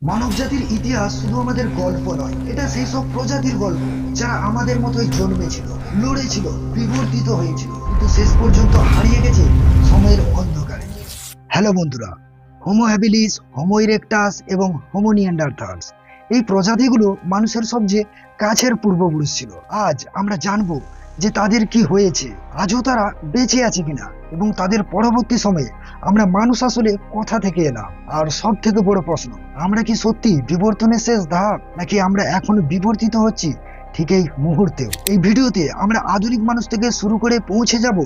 মানবজাতির ইতিহাস শুধু আমাদের গল্প নয়, এটা সেই সব প্রজাতির গল্প যারা আমাদের মতোই জন্মেছিল, লড়েছিল, বিবর্তিত হয়েছিল, কিন্তু শেষ পর্যন্ত হারিয়ে গেছে সময়ের অন্ধকারে। হ্যালো বন্ধুরা, হোমো হ্যাবিলিস, হোমো ইরেক্টাস এবং হোমো নিয়ান্ডারথালস এই প্রজাতিগুলো মানুষের সবচেয়ে কাছের পূর্বপুরুষ ছিল। আজ আমরা জানবো যে তাদের কি হয়েছে, আজও তারা বেঁচে আছে কিনা, এবং তাদের পরবর্তী সময়ে আমরা মানুষ আসলে কোথা থেকে এলাম। আর সব থেকে বড় প্রশ্ন, আমরা কি সত্যি বিবর্তনের শেষ ধাপ, নাকি আমরা এখনো বিবর্তিত হচ্ছি ঠিক এই মুহূর্তেও? এই ভিডিওতে আমরা আধুনিক মানুষ থেকে শুরু করে পৌঁছে যাব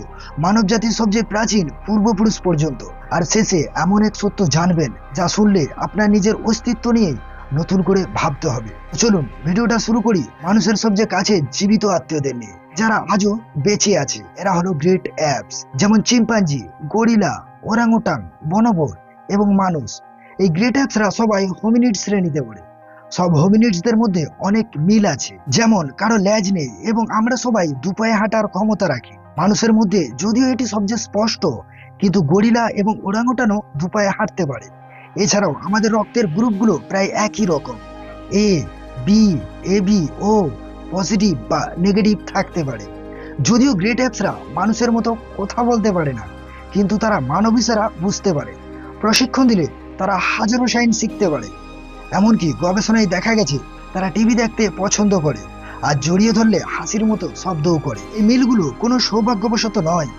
মানব জাতির সবচেয়ে প্রাচীন পূর্বপুরুষ পর্যন্ত। আর শেষে এমন এক সত্য জানবেন যা শুনলে আপনার নিজের অস্তিত্ব নিয়ে নতুন করে ভাবতে হবে। চলুন ভিডিওটা শুরু করি মানুষের সবচেয়ে কাছে জীবিত আত্মীয়দের নিয়ে, যারা আজও বেঁচে আছে। এরা হলো গ্রেট অ্যাপস, যেমন চিম্পাঞ্জি, গরিলা, ওরাংওটাং, বনভোর এবং মানুষ। এই গ্রেট অ্যাপসরা সবাই হোমিনিড শ্রেণীতে পড়ে। সব হোমিনিডসদের মধ্যে অনেক মিল আছে, যেমন কারো ল্যাজ নেই এবং আমরা সবাই দুপায়ে হাঁটার ক্ষমতা রাখি। মানুষের মধ্যে যদিও এটি সবচেয়ে স্পষ্ট, কিন্তু গরিলা এবং ওরাংওটানও দুপায়ে হাঁটতে পারে। এছাড়াও আমাদের রক্তের গ্রুপগুলো প্রায় একই রকম, A B, A B O positive বা নেগেটিভ থাকতে পারে। যদিও গ্রেট অ্যাপসরা মানুষের মতো কথা বলতে পারে না, কিন্তু তারা মানব ইশারা বুঝতে পারে। প্রশিক্ষণ দিলে তারা হাজারো সাইন শিখতে পারে। এমনকি গবেষণায় দেখা গেছে তারা টিভি দেখতে পছন্দ করে, আর জড়িয়ে ধরলে হাসির মতো শব্দও করে। এই মিলগুলো কোনো সৌভাগ্যবশত নয়।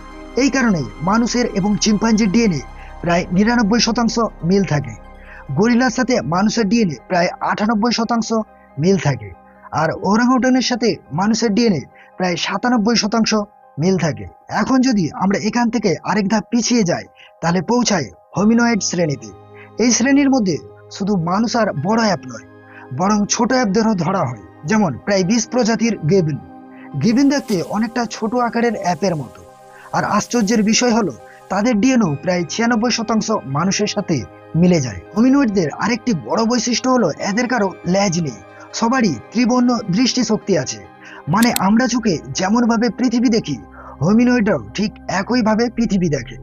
এই কারণে মানুষের এবং চিম্পাঞ্জির ডিএনএ প্রায় 99% মিল থাকে। গরিলার সাথে মানুষের ডিএনএ প্রায় 98% মিল থাকে, আর ওরাংওটানের সাথে মানুষের ডিএনএ প্রায় 97% মিল থাকে। এখন যদি আমরা এখান থেকে আরেক ধাপ পিছিয়ে যাই, তাহলে পৌঁছায় হোমিনয়েড শ্রেণীতে। এই শ্রেণীর মধ্যে শুধু মানুষ আর বড় অ্যাপ নয়, বরং ছোট অ্যাপদেরও ধরা হয়। যেমন প্রায় 20 প্রজাতির গিবন। গিবন দেখতে অনেকটা ছোট আকারের অ্যাপের মতো, আর আশ্চর্যের বিষয় হলো তাদের ডিএনএ প্রায় 96% মানুষের সাথে মিলে যায়। হোমিনয়েডদের আরেকটি বড় বৈশিষ্ট্য হলো এদের কারো ল্যাজ নেই। সবারই ত্রিবর্ণ দৃষ্টিশক্তি আছে, মানে আমরা চোখে যেমন ভাবে পৃথিবী দেখি, হোমিনয়েডরাও ঠিক একইভাবে পৃথিবী দেখে।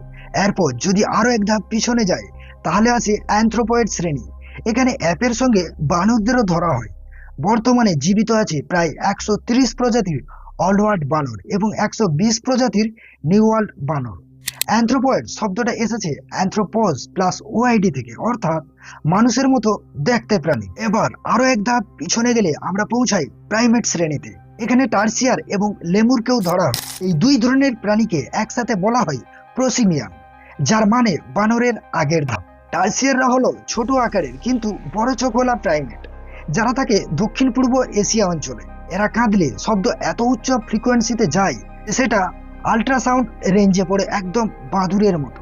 এরপর যদি আরো এক ধাপ পিছনে যায়, তাহলে আছে অ্যানথ্রোপয়েড শ্রেণী। এখানে অ্যাপের সঙ্গে বানরদেরও ধরা হয়। বর্তমানে জীবিত আছে প্রায় 130 প্রজাতির ওল্ড ওয়ার্ল্ড বানর এবং 120 প্রজাতির নিউ ওয়ার্ল্ড বানর। অ্যানথ্রোপয়েড শব্দটা এসেছে অ্যানথ্রোপোজ প্লাস ওআইডি থেকে, অর্থাৎ মানুষের মতো দেখতে প্রাণী। এবার আরো এক ধাপ পিছনে গেলে আমরা পৌঁছাই প্রাইমেট শ্রেণীতে। এখানে টার্সিয়ার এবং লেমুরকেও ধরা হয়। এই দুই ধরনের প্রাণীকে একসাথে বলা হয় প্রসিমিয়াম, যার মানে বানরের আগের ধাপ। টার্সিয়াররা হলো ছোট আকারের কিন্তু বড় চোখওয়ালা প্রাইমেট, যারা থাকে দক্ষিণ পূর্ব এশিয়া অঞ্চলে। এরা কাঁদলে শব্দ এত উচ্চ ফ্রিকোয়েন্সিতে যায় যে সেটা আল্ট্রাসাউন্ড রেঞ্জে পড়ে একদম বাদুড়ের মতো।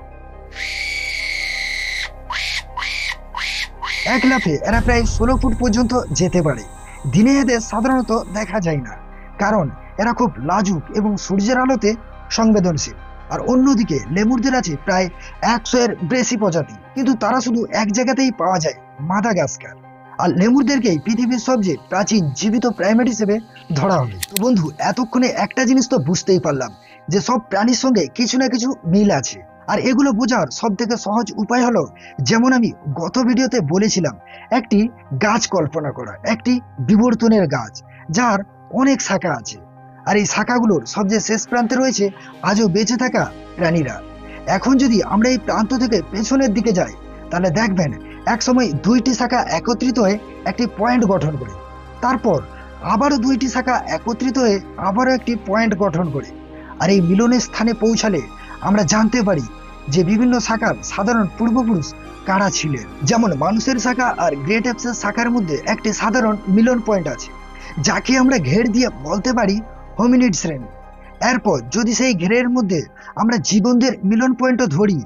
এক লাফে এরা প্রায় 16 ফুট পর্যন্ত যেতে পারে। দিনে এদের সাধারণত দেখা যায় না, কারণ এরা খুব লাজুক এবং সূর্যের আলোতে সংবেদনশীল। আর অন্যদিকে লেমুরদের আছে প্রায় 100 এর বেশি প্রজাতি, কিন্তু তারা শুধু এক জায়গাতেই পাওয়া যায়, মাদাগাস্কার। আর লেমুরদেরকেই পৃথিবীর সবচেয়ে প্রাচীন জীবিত প্রাইমেট হিসেবে ধরা হবে। তো বন্ধু, এতক্ষণে একটা জিনিস তো বুঝতেই পারলাম যে সব প্রাণীর সঙ্গে কিছু না কিছু মিল আছে। আর এগুলো বোঝার সব থেকে সহজ উপায় হলো, যেমন আমি গত ভিডিওতে বলেছিলাম, একটি গাছ কল্পনা করা, একটি বিবর্তনের গাছ যার অনেক শাখা আছে। আর এই শাখাগুলোর সবচেয়ে শেষ প্রান্তে রয়েছে আজও বেঁচে থাকা প্রাণীরা। এখন যদি আমরা এই প্রান্ত থেকে পেছনের দিকে যাই, তাহলে দেখবেন একসময় দুইটি শাখা একত্রিত হয়ে একটি পয়েন্ট গঠন করে, তারপর আবারও দুইটি শাখা একত্রিত হয়ে আবারও একটি পয়েন্ট গঠন করে। আর এই মিলনের স্থানে পৌঁছালে আমরা জানতে পারি যে বিভিন্ন শাখার সাধারণ পূর্বপুরুষ কারা ছিলেন। যেমন মানুষের শাখা আর গ্রেট অ্যাপসের শাখার মধ্যে একটি সাধারণ মিলন পয়েন্ট আছে, যাকে আমরা ঘের দিয়ে বলতে পারি হোমিনিড শ্রেণী। এরপর যদি সেই ঘেরের মধ্যে আমরা জীবনদের মিলন পয়েন্টও ধরি,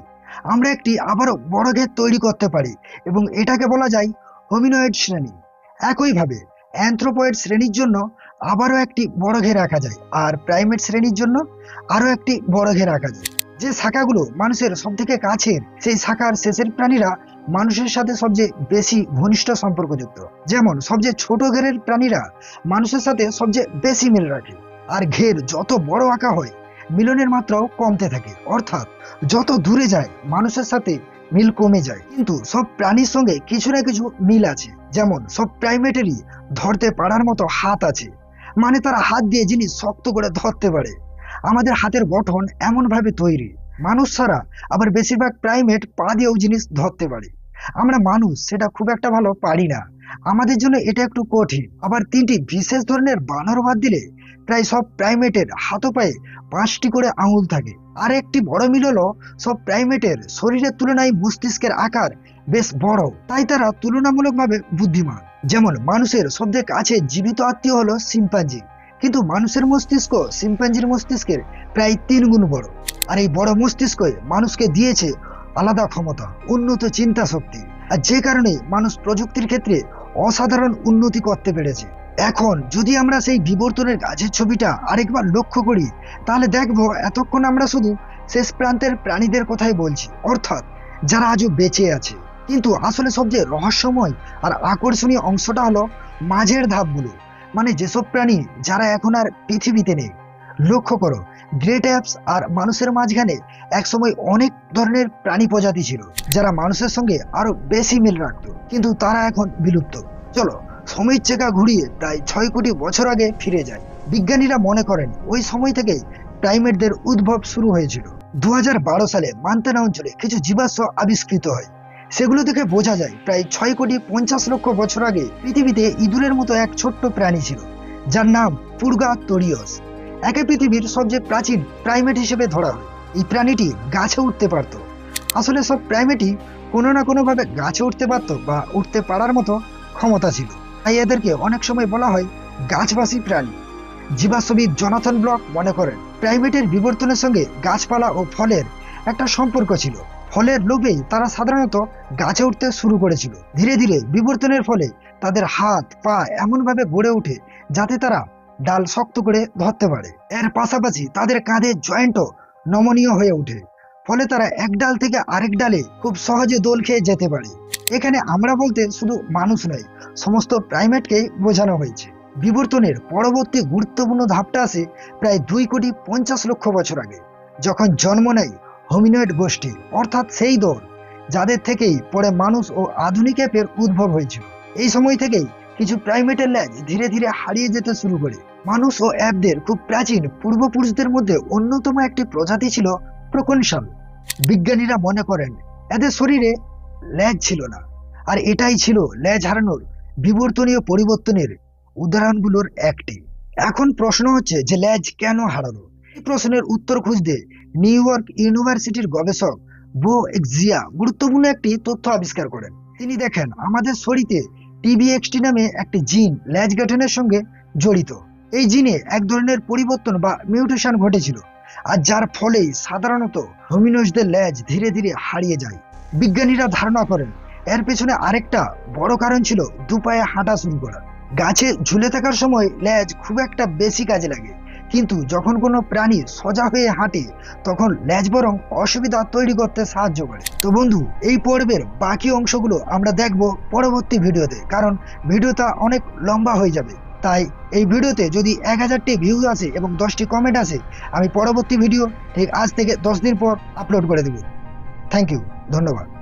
আমরা একটি আবারও বড় ঘের তৈরি করতে পারি, এবং এটাকে বলা যায় হোমিনয়েড শ্রেণী। একইভাবে অ্যানথ্রোপয়েড শ্রেণীর জন্য আবারও একটি বড় ঘের রাখা যায়, আর প্রাইমেট শ্রেণীর জন্য আরো একটি বড় ঘের রাখা যায়। যে শাখাগুলো মানুষের সব থেকে কাছের, সেই শাখার শেষের প্রাণীরা মানুষের সাথে সবচেয়ে বেশি ঘনিষ্ঠ সম্পর্কযুক্ত। যেমন সবচেয়ে ছোট ঘেরের প্রাণীরা মানুষের সাথে সবচেয়ে বেশি মিল রাখে। আর ঘের যত বড় আঁকা হয়, মিলনের মাত্রাও কমতে থাকে, অর্থাৎ যত দূরে যায় মানুষের সাথে মিল কমে যায়। কিন্তু সব প্রাণীর সঙ্গে কিছু না কিছু মিল আছে। যেমন সব প্রাইমেটেরই ধরতে পারার মতো হাত আছে, মানে তারা হাত দিয়ে জিনিস শক্ত করে ধরতে পারে। আমাদের হাতের গঠন এমন ভাবে তৈরি, মানুষ ছাড়া আবার বেশিরভাগ প্রাইমেট পা দিয়েও জিনিস ধরতে পারে। আমরা মানুষ সেটা খুব একটা ভালো পারি না, আমাদের জন্য এটা একটু কঠিন। আবার 3টি বিশেষ ধরনের বানর বাদ দিলে প্রায় সব প্রাইমেটের হাত পায়ে 5টি করে আঙুল থাকে। আর একটি বড় মিল হলো সব প্রাইমেটের শরীরের তুলনায় মস্তিষ্কের আকার বেশ বড়, তাই তারা তুলনামূলকভাবে বুদ্ধিমান। যেমন মানুষের সবচেয়ে কাছে জীবিত আত্মীয় হলো শিম্পাঞ্জি, কিন্তু মানুষের মস্তিষ্ক শিম্পাঞ্জির মস্তিষ্কের প্রায় 3 গুণ বড়। আর এই বড় মস্তিষ্কই মানুষকে দিয়েছে আলাদা ক্ষমতা, উন্নত চিন্তা শক্তি, আর যে কারণে মানুষ প্রযুক্তির ক্ষেত্রে অসাধারণ উন্নতি করতে পেরেছে। এখন যদি আমরা সেই বিবর্তনের গাছের ছবিটা আরেকবার লক্ষ্য করি, তাহলে দেখবো এতক্ষণ আমরা শুধু শেষ প্রান্তের প্রাণীদের কথাই বলছি, অর্থাৎ যারা আজও বেঁচে আছে। কিন্তু আসলে সবচেয়ে রহস্যময় আর আকর্ষণীয় অংশটা হলো মাঝের ধাপগুলো, মানে যেসব প্রাণী যারা এখন আর পৃথিবীতে নেই। লক্ষ্য করো, গ্রেট অ্যাপস আর মানুষের মাঝখানে একসময় অনেক ধরনের প্রাণী প্রজাতি ছিল যারা মানুষের সঙ্গে আরো বেশি মিল রাখতো, কিন্তু তারা এখন বিলুপ্ত। চলো সময়ের চাকা ঘুরিয়ে প্রায় 6 কোটি বছর আগে ফিরে যায়। বিজ্ঞানীরা মনে করেন ওই সময় থেকেই প্রাইমেটদের উদ্ভব শুরু হয়েছিল। 2012 সালে মান্তানা অঞ্চলে কিছু জীবাশ্ম আবিষ্কৃত হয়। সেগুলো দেখে বোঝা যায় প্রায় 6,50,00,000 বছর আগে পৃথিবীতে ইঁদুরের মতো এক ছোট্ট প্রাণী ছিল, যার নাম পুর্গাটোরিয়াস। একে পৃথিবীর সবচেয়ে প্রাচীন প্রাইমেট হিসেবে ধরা হয়। এই প্রাণীটি গাছে উঠতে পারত। আসলে সব প্রাইমেটই কোনো না কোনো ভাবে গাছে উঠতে পারত বা উঠতে পারার মতো ক্ষমতা ছিল, তাই এদেরকে অনেক সময় বলা হয় গাছবাসী প্রাণী। জীবাশ্মবিদ জনাথন ব্লক মনে করেন প্রাইমেটের বিবর্তনের সঙ্গে গাছপালা ও ফলের একটা সম্পর্ক ছিল। ফলের লোভেই তারা সাধারণত গাছে উঠতে শুরু করেছিল। ধীরে ধীরে বিবর্তনের ফলে তাদের হাত পা এমনভাবে গড়ে ওঠে যাতে তারা ডাল শক্ত করে ধরতে পারে। এর পাশাপাশি তাদের কাঁধের জয়েন্টও নমনীয় হয়ে ওঠে, ফলে তারা এক ডাল থেকে আরেক ডালে খুব সহজে দোল খেয়ে যেতে পারে। এখানে আমরা বলতে শুধু মানুষ নয়, সমস্ত প্রাইমেটকেই বোঝানো হয়েছে। বিবর্তনের পরবর্তী গুরুত্বপূর্ণ ধাপটা আসে প্রায় 2,50,00,000 বছর আগে, যখন জন্ম নেয় হোমিনয়েড গোষ্ঠী, অর্থাৎ সেই দল যাদের থেকেই পরে মানুষ ও আধুনিক অ্যাপের উদ্ভব হয়েছিল। এই সময় থেকেই কিছু প্রাইমেটের ল্যাজ ধীরে ধীরে হারিয়ে যেতে শুরু করে। মানুষ ও অ্যাপদের খুব প্রাচীন পূর্বপুরুষদের মধ্যে অন্যতম একটি প্রজাতি ছিল প্রকনসাল। বিজ্ঞানীরা মনে করেন এদের শরীরে ল্যাজ ছিল না, আর এটাই ছিল ল্যাজ হারানোর বিবর্তনীয় পরিবর্তনের উদাহরণগুলোর একটি। এখন প্রশ্ন হচ্ছে যে ল্যাজ কেন হারালো? এই প্রশ্নের উত্তর খুঁজতে নিউ ইয়র্ক ইউনিভার্সিটির গবেষক বো এক্সিয়া গুরুত্বপূর্ণ একটি তথ্য আবিষ্কার করেন। তিনি দেখেন আমাদের শরীরে টিবিএক্সটি নামে একটি জিন ল্যাজ গঠনের সঙ্গে জড়িত। এই জিনে এক ধরনের পরিবর্তন বা মিউটেশন ঘটেছিল, আর যার ফলেই সাধারণত হোমিনোসদের ল্যাজ ধীরে ধীরে হারিয়ে যায়। বিজ্ঞানীরা ধারণা করেন এর পেছনে আরেকটা বড় কারণ ছিল দুপায়ে হাঁটা শুরু করা। গাছে ঝুলে থাকার সময় ল্যাজ খুব একটা বেশি কাজে লাগে, কিন্তু যখন কোনো প্রাণী সোজা হয়ে হাঁটে তখন ল্যাজ বরং অসুবিধা তৈরি করতে সাহায্য করে। তো বন্ধু, এই পর্বের বাকি অংশগুলো আমরা দেখব পরবর্তী ভিডিওতে, কারণ ভিডিওটা অনেক লম্বা হয়ে যাবে। তাই এই ভিডিওতে যদি 1000টি ভিউ আসে এবং 10টি কমেন্ট আসে, আমি পরবর্তী ভিডিও ঠিক আজ থেকে 10 দিন পর আপলোড করে দেব। থ্যাংক ইউ, ধন্যবাদ।